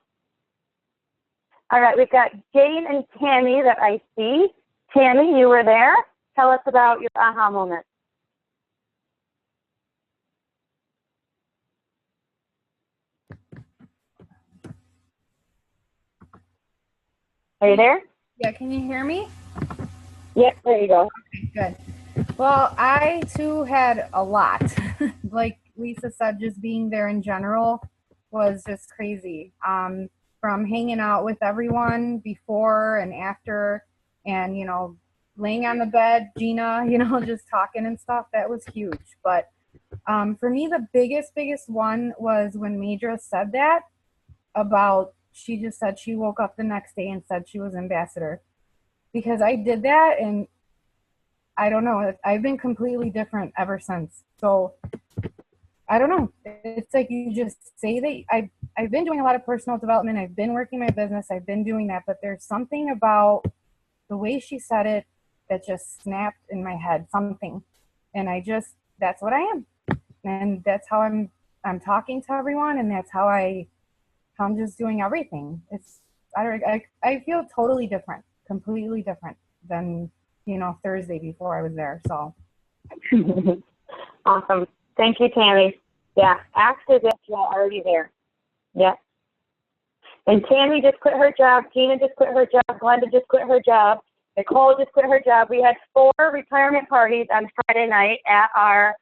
All right, we've got Jane and Tammy that I see. Tammy, you were there. Tell us about your aha moment. Are you there? Yeah, can you hear me? Yep, there you go. Okay, good. Well, I too had a lot. Like Lisa said, just being there in general was just crazy. From hanging out with everyone before and after, and, you know, laying on the bed, Gina, you know, just talking and stuff, that was huge. But for me, the biggest one was when Madra said that about, she just said she woke up the next day and said she was ambassador. Because I did that, and I don't know, I've been completely different ever since. So I don't know. It's like you just say that. I've been doing a lot of personal development. I've been working my business. I've been doing that. But there's something about the way she said it that just snapped in my head, something. And that's what I am. And that's how I'm talking to everyone. And that's how I'm just doing everything. I feel totally different, completely different than, you know, Thursday before I was there. So. Awesome. Thank you, Tammy. Yeah, act as if you're already there. Yeah. And Tammy just quit her job. Tina just quit her job. Glenda just quit her job. Nicole just quit her job. We had 4 retirement parties on Friday night at our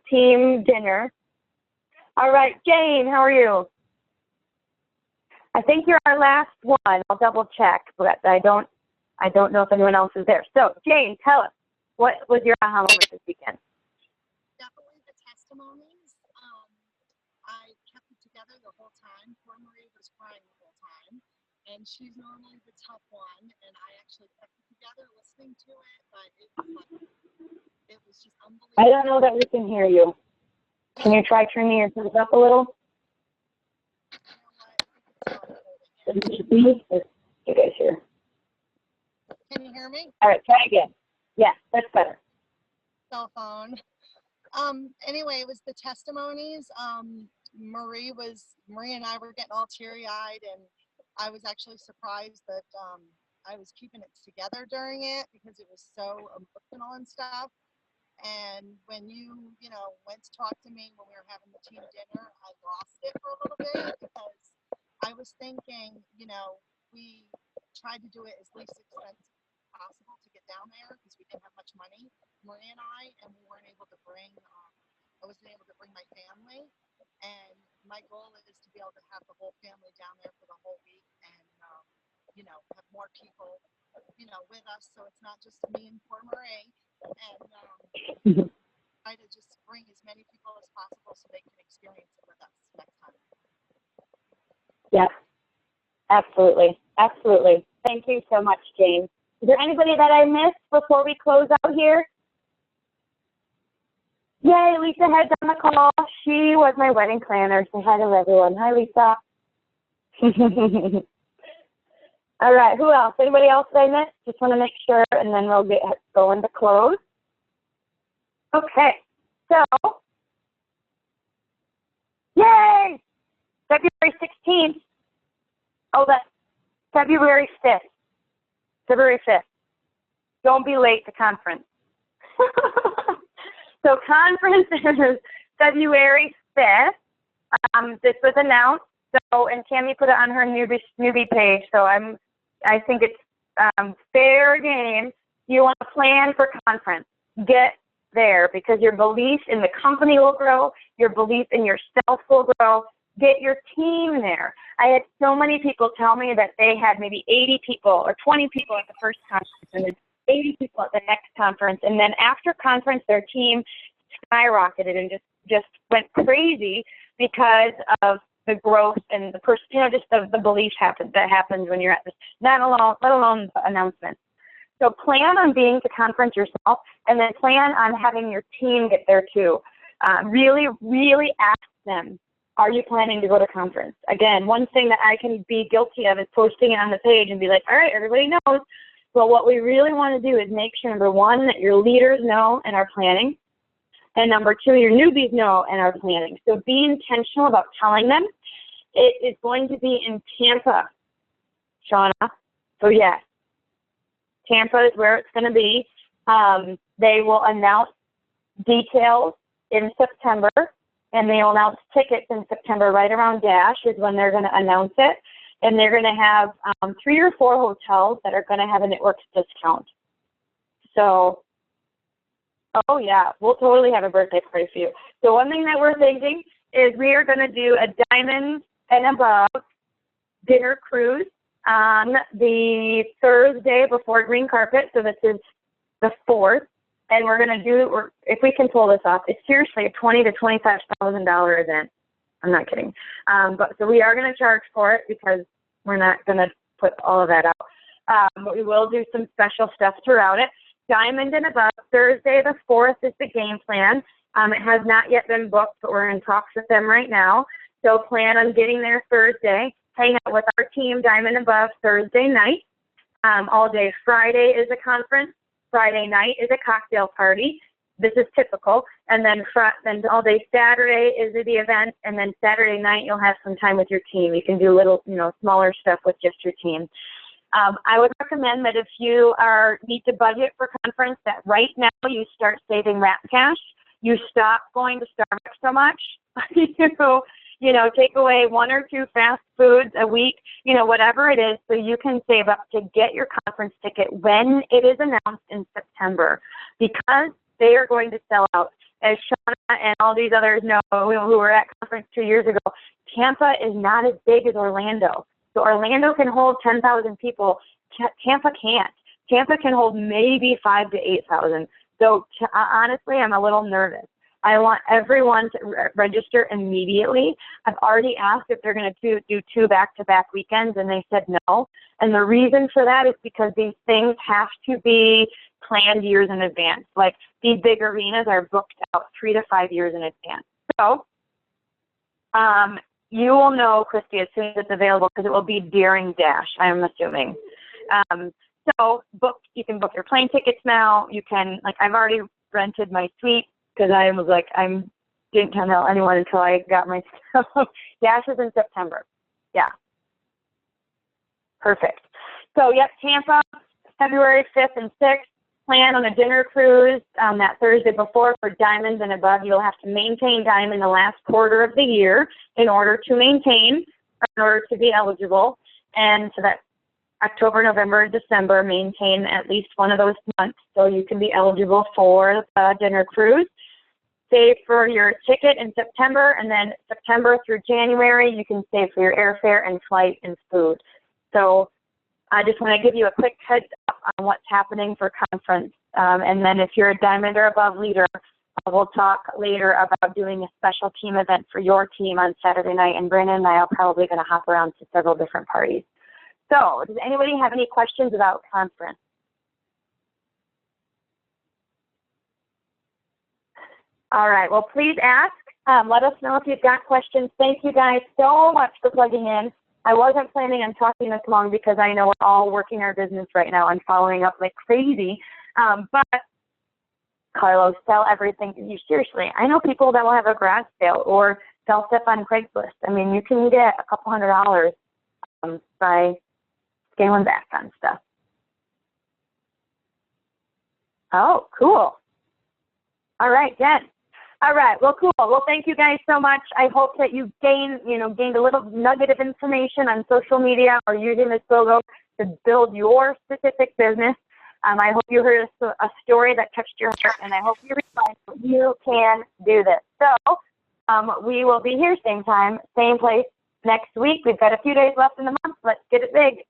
team dinner. All right, Jane, how are you? I think you're our last one. I'll double check, but I don't know if anyone else is there. So, Jane, tell us, what was your aha moment this weekend? Definitely the testimonies. I kept it together the whole time. Poor Marie was crying the whole time, and she's normally the tough one, and I actually kept it together listening to it, but it was just unbelievable. I don't know that we can hear you. Can you try turning your things up a little? You guys hear? Can you hear me? All right, try again. Yeah, that's better. Cell phone. Anyway, it was the testimonies. Marie and I were getting all teary-eyed, and I was actually surprised that I was keeping it together during it because it was so emotional and stuff. And when you went to talk to me when we were having the team dinner, I lost it for a little bit because I was thinking, we tried to do it as least expensive as possible to get down there because we didn't have much money, Marie and I, and we weren't able to bring, I wasn't able to bring my family. And my goal is to be able to have the whole family down there for the whole week and, have more people, with us. So it's not just me and poor Marie. And try to just bring as many people as possible so they can experience it with us next time. Yeah, absolutely. Absolutely. Thank you so much, Jane. Is there anybody that I missed before we close out here? Yay, Lisa Head's on the call. She was my wedding planner. Say hi to everyone. Hi, Lisa. All right, who else? Anybody else that I missed? Just want to make sure, and then we'll get going to close. Okay, so, yay! February 16th. Oh, that's February 5th. February 5th. Don't be late to conference. So conference is February 5th. This was announced. So, and Tammy put it on her newbie page. So I think it's fair game. You want to plan for conference. Get there because your belief in the company will grow. Your belief in yourself will grow. Get your team there. I had so many people tell me that they had maybe 80 people or 20 people at the first conference, and 80 people at the next conference. And then after conference, their team skyrocketed and just went crazy because of the growth and the just the belief that happens when you're at this, let alone the announcements. So plan on being to conference yourself, and then plan on having your team get there too. Really, really ask them, are you planning to go to conference? Again, one thing that I can be guilty of is posting it on the page and be like, all right, everybody knows. Well, what we really want to do is make sure, number one, that your leaders know and are planning. And number two, your newbies know and are planning. So be intentional about telling them. It is going to be in Tampa, Shauna. So yes, Tampa is where it's going to be. They will announce details in September, and they will announce tickets in September. Right around Dash is when they're going to announce it. And they're going to have 3 or 4 hotels that are going to have a Knitworks discount. So, oh yeah, we'll totally have a birthday party for you. So one thing that we're thinking is we are going to do a diamond and above dinner cruise on the Thursday before green carpet. So this is the 4th. And we're going to do, if we can pull this off, it's seriously a $20,000 to $25,000 event. I'm not kidding. But so we are going to charge for it because we're not going to put all of that out. But we will do some special stuff throughout it. Diamond and above, Thursday the 4th is the game plan. It has not yet been booked, but we're in talks with them right now. So plan on getting there Thursday. Hang out with our team, Diamond above, Thursday night. All day Friday is a conference. Friday night is a cocktail party. This is typical. And then all day Saturday is the event. And then Saturday night, you'll have some time with your team. You can do little, smaller stuff with just your team. I would recommend that if you need to budget for conference, that right now you start saving Rap Cash. You stop going to Starbucks so much. Take away 1 or 2 fast foods a week, whatever it is, so you can save up to get your conference ticket when it is announced in September, because they are going to sell out. As Shauna and all these others know who were at conference 2 years ago, Tampa is not as big as Orlando. So Orlando can hold 10,000 people. Tampa can't. Tampa can hold maybe 5,000 to 8,000. So honestly, I'm a little nervous. I want everyone to register immediately. I've already asked if they're going to do 2 back-to-back weekends, and they said no. And the reason for that is because these things have to be planned years in advance. Like these big arenas are booked out 3 to 5 years in advance. So you will know, Christy, as soon as it's available, because it will be during Dash, I'm assuming. So you can book your plane tickets now. You can, I've already rented my suite, because I was like, I didn't tell anyone until I got my stuff. Dash is in September. Yeah. Perfect. So, yep, Tampa, February 5th and 6th. Plan on a dinner cruise that Thursday before for Diamonds and above. You'll have to maintain Diamond the last quarter of the year in order to be eligible. And so that October, November, December, maintain at least one of those months so you can be eligible for the dinner cruise. Save for your ticket in September, and then September through January, you can save for your airfare and flight and food. So I just want to give you a quick heads up on what's happening for conference. And then if you're a Diamond or above leader, we'll talk later about doing a special team event for your team on Saturday night. And Brandon and I are probably going to hop around to several different parties. So does anybody have any questions about conference? All right, well, please ask. Let us know if you've got questions. Thank you guys so much for plugging in. I wasn't planning on talking this long because I know we're all working our business right now and following up like crazy. But Carlos, sell everything. Seriously, I know people that will have a garage sale or sell stuff on Craigslist. I mean, you can get a couple $100 by scaling back on stuff. Oh, cool. All right, Jen. All right, well, cool. Well, thank you guys so much. I hope that you gained a little nugget of information on social media or using this logo to build your specific business. I hope you heard a story that touched your heart, and I hope you realize that you can do this. So we will be here same time, same place next week. We've got a few days left in the month. Let's get it big.